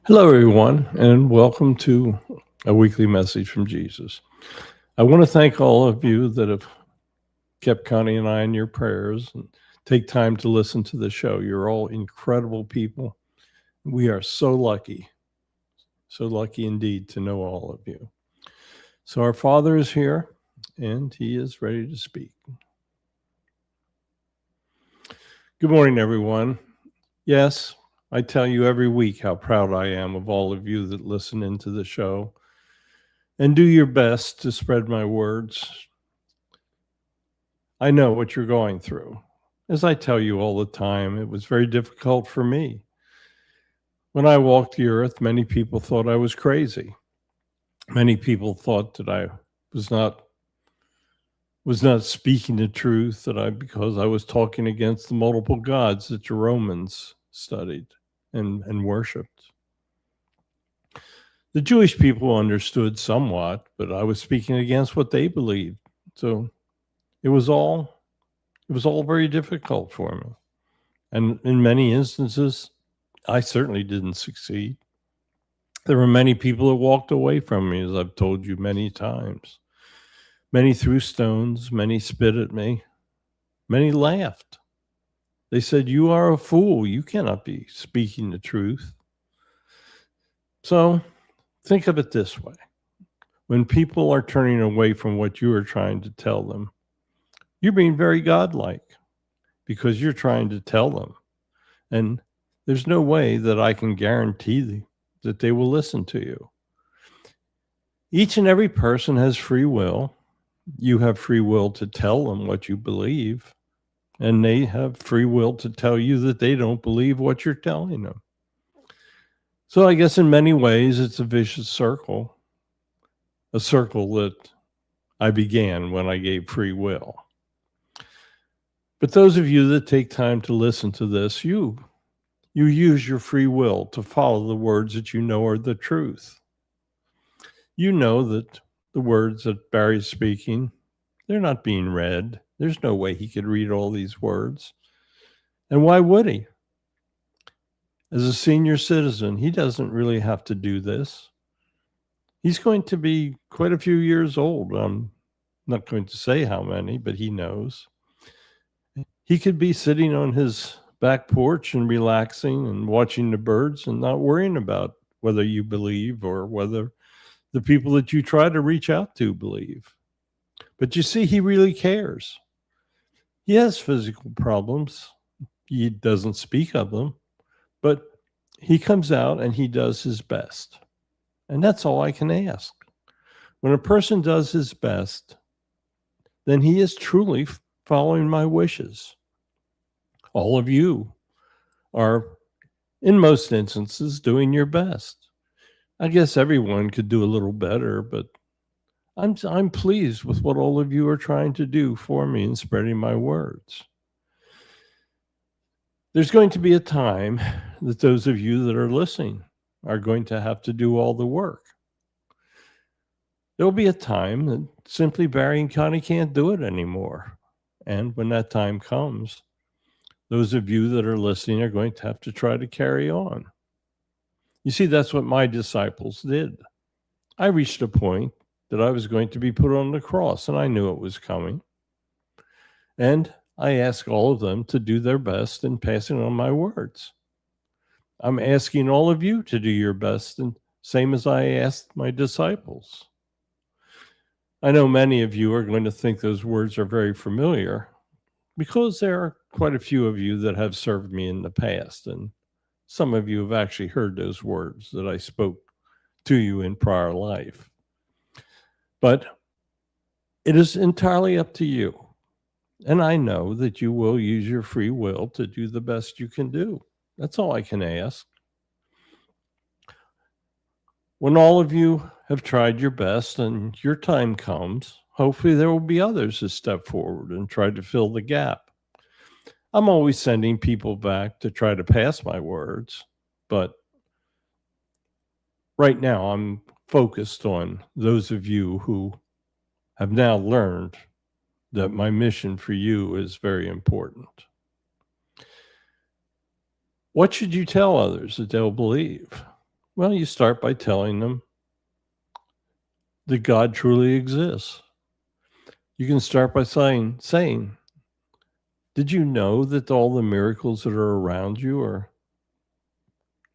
Hello, everyone, and welcome to a weekly message from Jesus. I want to thank all of you that have kept Connie and I in your prayers and take time to listen to the show. You're all incredible people. We are so lucky indeed to know all of you. So, our Father is here and he is ready to speak. Good morning, everyone. Yes, I tell you every week how proud I am of all of you that listen into the show and do your best to spread my words. I know what you're going through. As I tell you all the time, it was very difficult for me. When I walked the earth, many people thought I was crazy. Many people thought that I was not speaking the truth, because I was talking against the multiple gods that the Romans studied and worshipped. The Jewish people understood somewhat, but I was speaking against what they believed. So it was all very difficult for me. And in many instances, I certainly didn't succeed. There were many people that walked away from me, as I've told you many times. Many threw stones, many spit at me, many laughed. They said, "You are a fool. You cannot be speaking the truth." So think of it this way. When people are turning away from what you are trying to tell them, you're being very godlike because you're trying to tell them. And there's no way that I can guarantee that they will listen to you. Each and every person has free will. You have free will to tell them what you believe, and they have free will to tell you that they don't believe what you're telling them. So I guess in many ways it's a vicious circle, a circle that I began when I gave free will. But those of you that take time to listen to this, you use your free will to follow the words that you know are the truth. You know that the words that Barry's speaking, they're not being read. There's no way he could read all these words. And why would he? As a senior citizen, he doesn't really have to do this. He's going to be quite a few years old. I'm not going to say how many, but he knows. He could be sitting on his back porch and relaxing and watching the birds and not worrying about whether you believe or whether the people that you try to reach out to believe. But you see, he really cares. He has physical problems. He doesn't speak of them, but he comes out and he does his best. And that's all I can ask. When a person does his best, then he is truly following my wishes. All of you are, in most instances, doing your best. I guess everyone could do a little better, but I'm pleased with what all of you are trying to do for me in spreading my words. There's going to be a time that those of you that are listening are going to have to do all the work. There'll be a time that simply Barry and Connie can't do it anymore. And when that time comes, those of you that are listening are going to have to try to carry on. You see, that's what my disciples did. I reached a point that I was going to be put on the cross, and I knew it was coming. And I asked all of them to do their best in passing on my words. I'm asking all of you to do your best, and same as I asked my disciples. I know many of you are going to think those words are very familiar because there are quite a few of you that have served me in the past, and some of you have actually heard those words that I spoke to you in prior life. But it is entirely up to you. And I know that you will use your free will to do the best you can do. That's all I can ask. When all of you have tried your best and your time comes, hopefully there will be others that step forward and try to fill the gap. I'm always sending people back to try to pass my words, but right now I'm focused on those of you who have now learned that my mission for you is very important. What should you tell others that they'll believe? Well, you start by telling them that God truly exists. You can start by saying, did you know that all the miracles that are around you are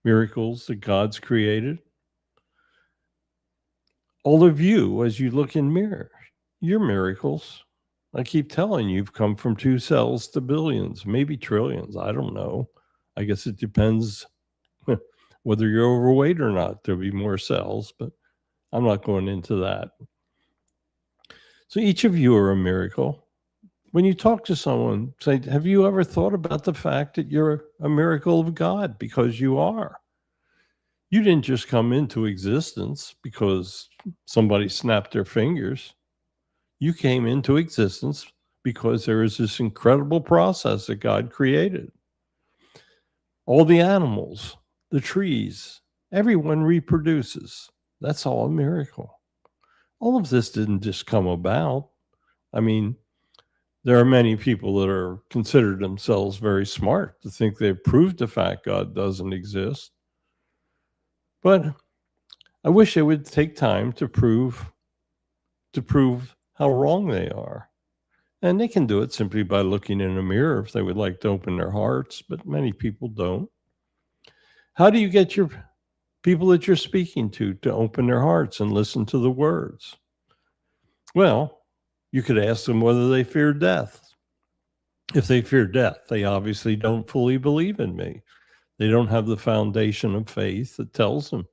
miracles that God's created? All of you, as you look in mirrors, you're miracles. I keep telling you, you've come from 2 cells to billions, maybe trillions. I don't know. I guess it depends whether you're overweight or not. There'll be more cells, but I'm not going into that. So each of you are a miracle. When you talk to someone, say, have you ever thought about the fact that you're a miracle of God? Because you are. You didn't just come into existence because somebody snapped their fingers. You came into existence because there is this incredible process that God created. All the animals, the trees, everyone reproduces. That's all a miracle. All of this didn't just come about. I mean, there are many people that are considered themselves very smart to think they've proved the fact God doesn't exist. But I wish they would take time to prove how wrong they are. And they can do it simply by looking in a mirror if they would like to open their hearts, but many people don't. How do you get your people that you're speaking to open their hearts and listen to the words? Well, you could ask them whether they fear death. If they fear death, they obviously don't fully believe in me. They don't have the foundation of faith that tells them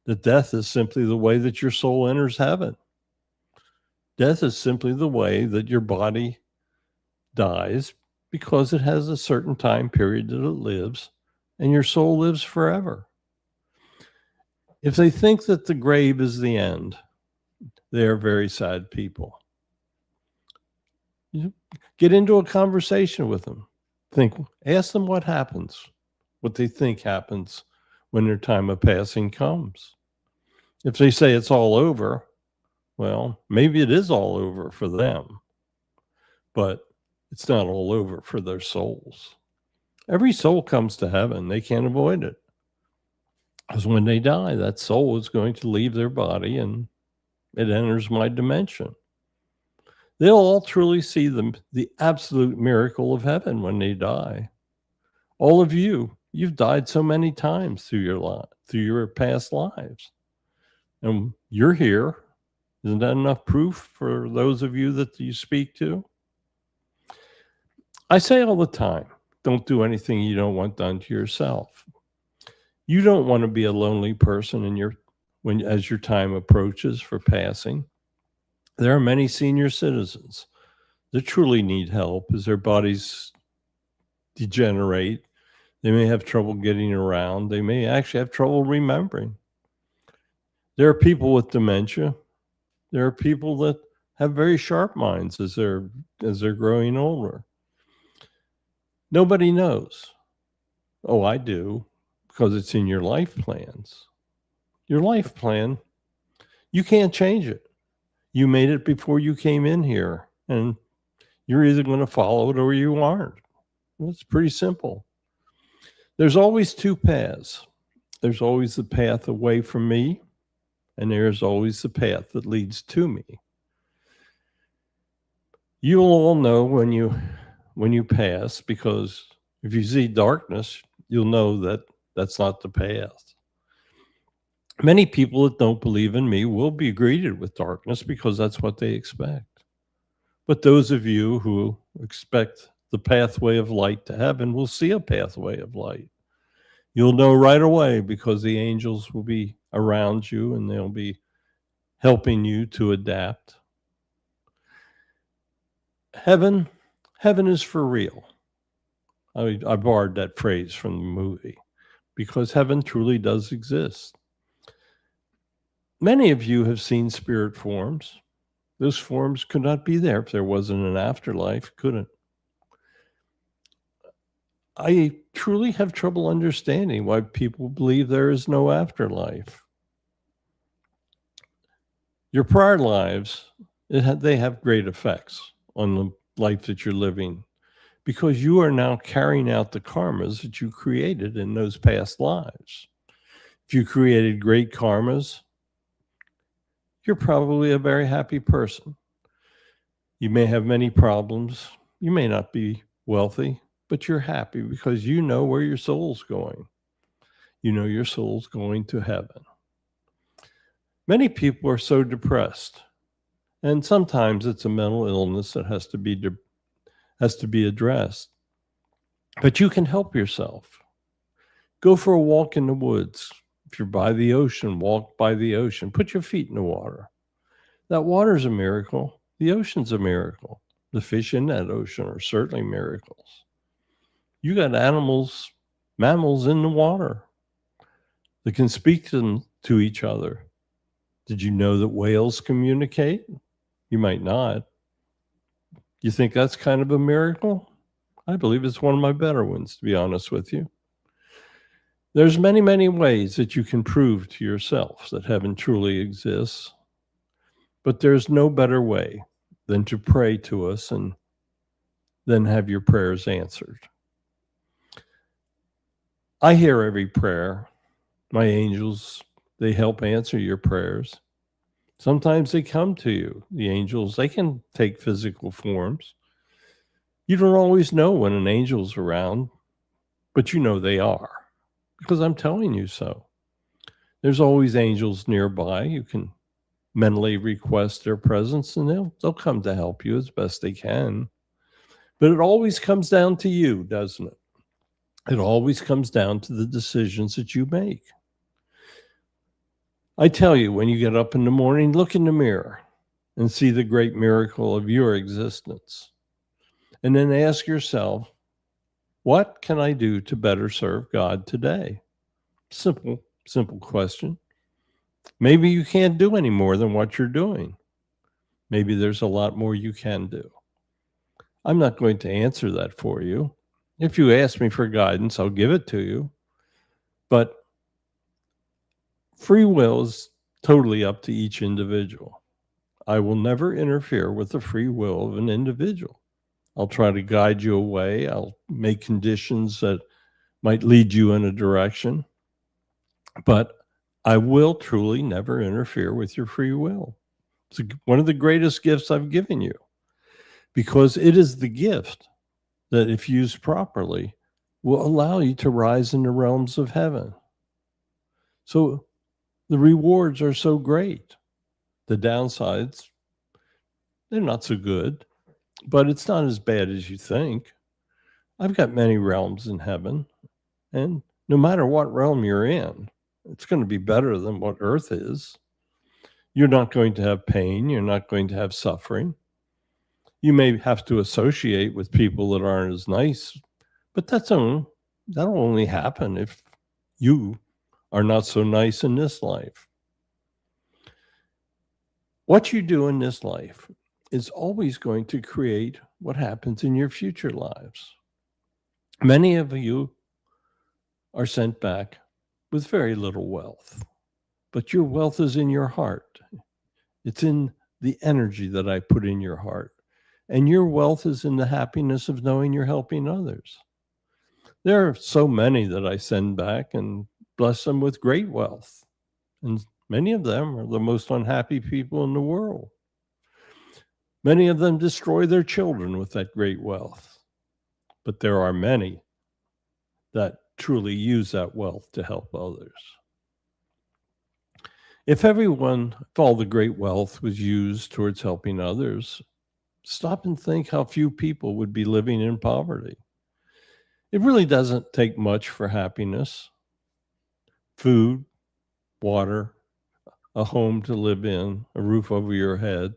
that death is simply the way that your soul enters heaven. Death is simply the way that your body dies because it has a certain time period that it lives, and your soul lives forever. If they think that the grave is the end, they are very sad people. Get into a conversation with them. Ask them what happens, what they think happens when their time of passing comes. If they say it's all over, well, maybe it is all over for them, but it's not all over for their souls. Every soul comes to heaven. They can't avoid it. Because when they die, that soul is going to leave their body and it enters my dimension. They'll all truly see the absolute miracle of heaven when they die. All of you, you've died so many times through your past lives. And you're here. Isn't that enough proof for those of you that you speak to? I say all the time, don't do anything you don't want done to yourself. You don't want to be a lonely person as your time approaches for passing. There are many senior citizens that truly need help as their bodies degenerate. They may have trouble getting around. They may actually have trouble remembering. There are people with dementia. There are people that have very sharp minds as they're growing older. Nobody knows. Oh, I do, because it's in your life plans. Your life plan, you can't change it. You made it before you came in here, and you're either going to follow it or you aren't. It's pretty simple. There's always 2 paths. There's always the path away from me, and there's always the path that leads to me. You'll all know when you pass, because if you see darkness, you'll know that that's not the path. Many people that don't believe in me will be greeted with darkness because that's what they expect. But those of you who expect the pathway of light to heaven will see a pathway of light. You'll know right away because the angels will be around you and they'll be helping you to adapt. Heaven is for real. I borrowed that phrase from the movie because heaven truly does exist. Many of you have seen spirit forms. Those forms could not be there if there wasn't an afterlife, couldn't. I truly have trouble understanding why people believe there is no afterlife. Your prior lives, they have great effects on the life that you're living because you are now carrying out the karmas that you created in those past lives. If you created great karmas, you're probably a very happy person. You may have many problems. You may not be wealthy, but you're happy because you know where your soul's going. You know your soul's going to heaven. Many people are so depressed, and sometimes it's a mental illness that has to be addressed. But you can help yourself. Go for a walk in the woods. If you're by the ocean, walk by the ocean. Put your feet in the water. That water's a miracle. The ocean's a miracle. The fish in that ocean are certainly miracles. You got mammals in the water that can speak to each other. Did you know that whales communicate? You might not. You think that's kind of a miracle? I believe it's one of my better ones, to be honest with you. There's many, many ways that you can prove to yourself that heaven truly exists, but there's no better way than to pray to us and then have your prayers answered. I hear every prayer. My angels, they help answer your prayers. Sometimes they come to you. The angels, they can take physical forms. You don't always know when an angel's around, but you know they are because I'm telling you so. There's always angels nearby. You can mentally request their presence and they'll come to help you as best they can. But it always comes down to you, doesn't it? It always comes down to the decisions that you make. I tell you, when you get up in the morning, look in the mirror and see the great miracle of your existence. And then ask yourself, what can I do to better serve God today? Simple question. Maybe you can't do any more than what you're doing. Maybe there's a lot more you can do. I'm not going to answer that for you. If you ask me for guidance, I'll give it to you. But free will is totally up to each individual. I will never interfere with the free will of an individual. I'll try to guide you away. I'll make conditions that might lead you in a direction. But I will truly never interfere with your free will. It's one of the greatest gifts I've given you because it is the gift that, if used properly, will allow you to rise in the realms of heaven. So the rewards are so great. The downsides, they're not so good, but it's not as bad as you think. I've got many realms in heaven, and no matter what realm you're in, it's going to be better than what earth is. You're not going to have pain. You're not going to have suffering. You may have to associate with people that aren't as nice, but that'll only happen if you are not so nice in this life. What you do in this life is always going to create what happens in your future lives. Many of you are sent back with very little wealth, but your wealth is in your heart. It's in the energy that I put in your heart. And your wealth is in the happiness of knowing you're helping others. There are so many that I send back and bless them with great wealth. And many of them are the most unhappy people in the world. Many of them destroy their children with that great wealth. But there are many that truly use that wealth to help others. If all the great wealth was used towards helping others, stop and think how few people would be living in poverty. It really doesn't take much for happiness. Food, water, a home to live in, a roof over your head.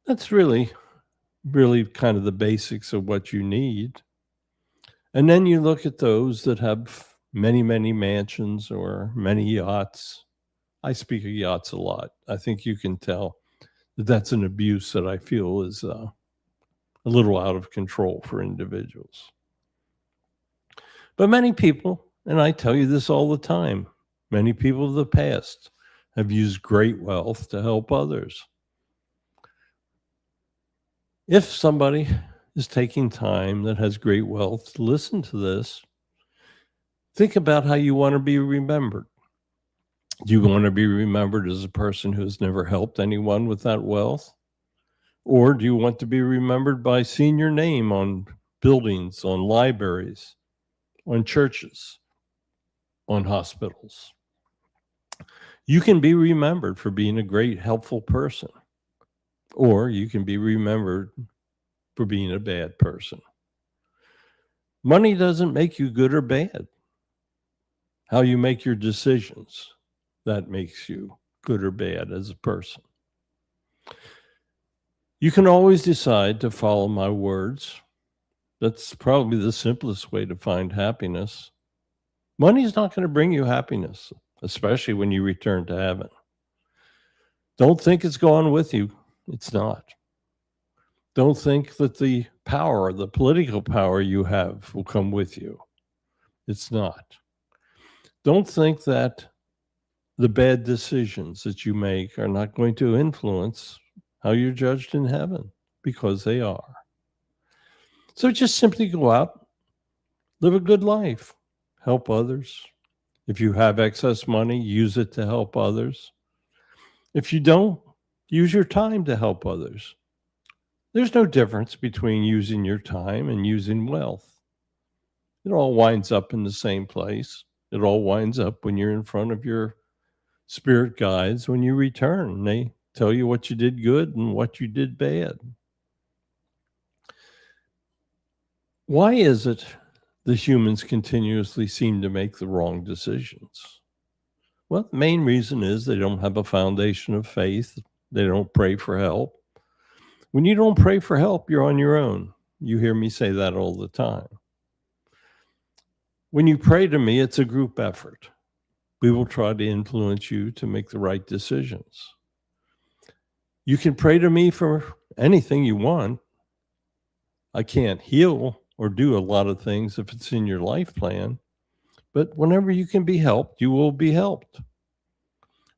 That's really, really kind of the basics of what you need. And then you look at those that have many, many mansions or many yachts. I speak of yachts a lot. I think you can tell that that's an abuse that I feel is a little out of control for individuals. But many people, and I tell you this all the time, many people of the past have used great wealth to help others. If somebody is taking time that has great wealth to listen to this, think about how you want to be remembered. Do you want to be remembered as a person who has never helped anyone with that wealth? Or do you want to be remembered by seeing your name on buildings, on libraries, on churches, on hospitals? You can be remembered for being a great, helpful person, or you can be remembered for being a bad person. Money doesn't make you good or bad. How you make your decisions, that makes you good or bad as a person. You can always decide to follow my words. That's probably the simplest way to find happiness. Money is not going to bring you happiness, especially when you return to heaven. Don't think it's gone with you. It's not. Don't think that the power, the political power you have will come with you. It's not. Don't think that the bad decisions that you make are not going to influence how you're judged in heaven, because they are. So just simply go out, live a good life, help others. If you have excess money, use it to help others. If you don't, use your time to help others. There's no difference between using your time and using wealth. It all winds up in the same place. It all winds up when you're in front of your spirit guides when you return. They tell you what you did good and what you did bad. Why is it that humans continuously seem to make the wrong decisions? Well, the main reason is they don't have a foundation of faith. They don't pray for help. When you don't pray for help, you're on your own. You hear me say that all the time. When you pray to me, it's a group effort. We will try to influence you to make the right decisions. You can pray to me for anything you want. I can't heal or do a lot of things if it's in your life plan, but whenever you can be helped, you will be helped.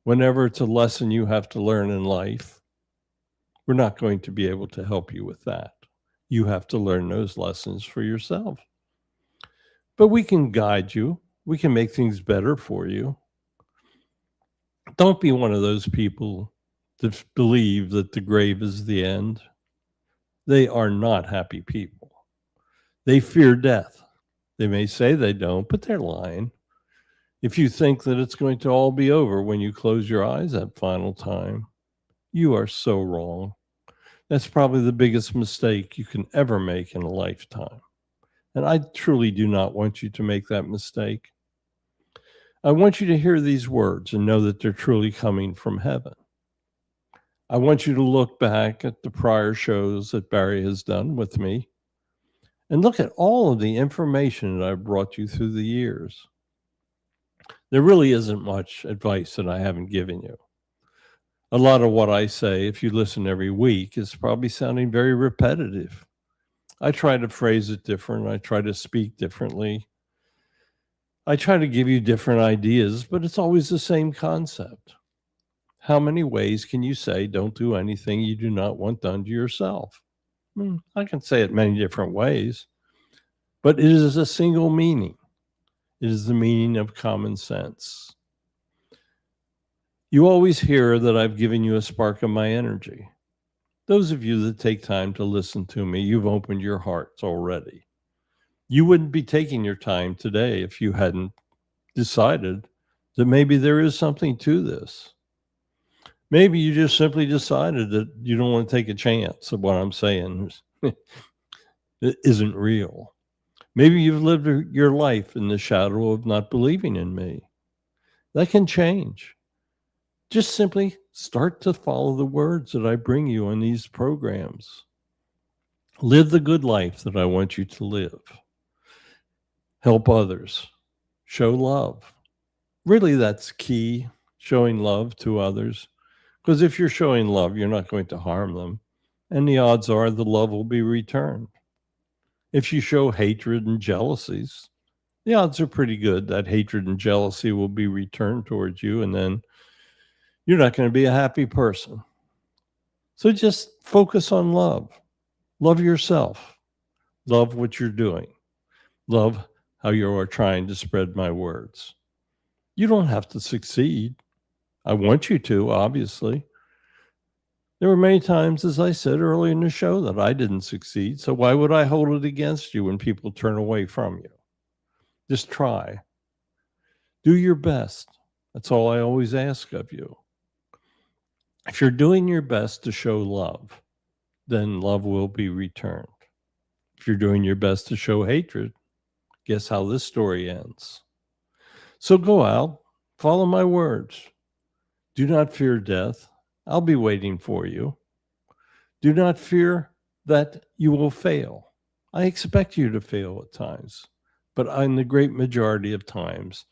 Whenever it's a lesson you have to learn in life, we're not going to be able to help you with that. You have to learn those lessons for yourself. But we can guide you. We can make things better for you. Don't be one of those people that believe that the grave is the end. They are not happy people. They fear death. They may say they don't, but they're lying. If you think that it's going to all be over when you close your eyes that final time, you are so wrong. That's probably the biggest mistake you can ever make in a lifetime. And I truly do not want you to make that mistake. I want you to hear these words and know that they're truly coming from heaven. I want you to look back at the prior shows that Barry has done with me and look at all of the information that I've brought you through the years. There really isn't much advice that I haven't given you. A lot of what I say, if you listen every week, is probably sounding very repetitive. I try to phrase it different. I try to speak differently. I try to give you different ideas, but it's always the same concept. How many ways can you say don't do anything you do not want done to yourself? I can say it many different ways, but it is a single meaning. It is the meaning of common sense. You always hear that I've given you a spark of my energy. Those of you that take time to listen to me, you've opened your hearts already. You wouldn't be taking your time today if you hadn't decided that maybe there is something to this. Maybe you just simply decided that you don't want to take a chance of what I'm saying it isn't real. Maybe you've lived your life in the shadow of not believing in me. That can change. Just simply start to follow the words that I bring you on these programs. Live the good life that I want you to live. Help others. Show love. Really, that's key, showing love to others. Because if you're showing love, you're not going to harm them. And the odds are the love will be returned. If you show hatred and jealousies, the odds are pretty good that hatred and jealousy will be returned towards you, and then you're not going to be a happy person. So just focus on love. Love yourself. Love what you're doing. Love how you are trying to spread my words. You don't have to succeed. I want you to, obviously. There were many times, as I said earlier in the show, that I didn't succeed. So why would I hold it against you when people turn away from you? Just try. Do your best. That's all I always ask of you. If you're doing your best to show love, then love will be returned. If you're doing your best to show hatred, guess how this story ends? So go out, follow my words. Do not fear death. I'll be waiting for you. Do not fear that you will fail. I expect you to fail at times, but in the great majority of times,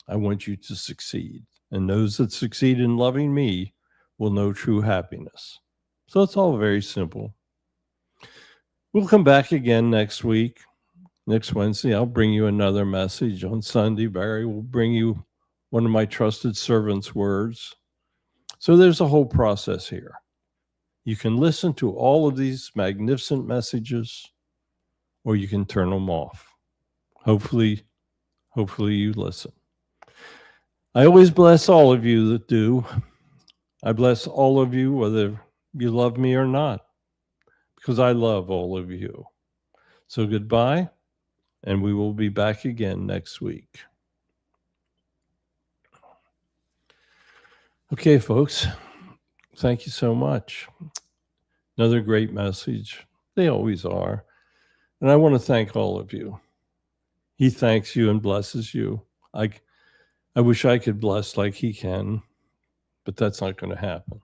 I want you to succeed. And those that succeed in loving me will know true happiness. So it's all very simple. We'll come back again next week. Next Wednesday, I'll bring you another message. On Sunday, Barry will bring you one of my trusted servants' words. So there's a whole process here. You can listen to all of these magnificent messages, or you can turn them off. Hopefully you listen. I always bless all of you that do. I bless all of you, whether you love me or not, because I love all of you. So goodbye, and we will be back again next week. Okay, folks, thank you so much. Another great message. They always are. And I want to thank all of you. He thanks you and blesses you. I wish I could bless like he can, but that's not going to happen.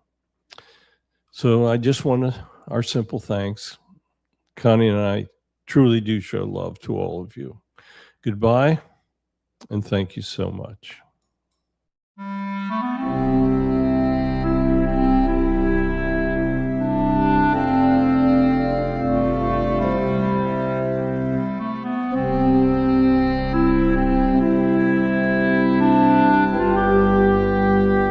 So I just want our simple thanks. Connie and I truly do show love to all of you. Goodbye, and thank you so much.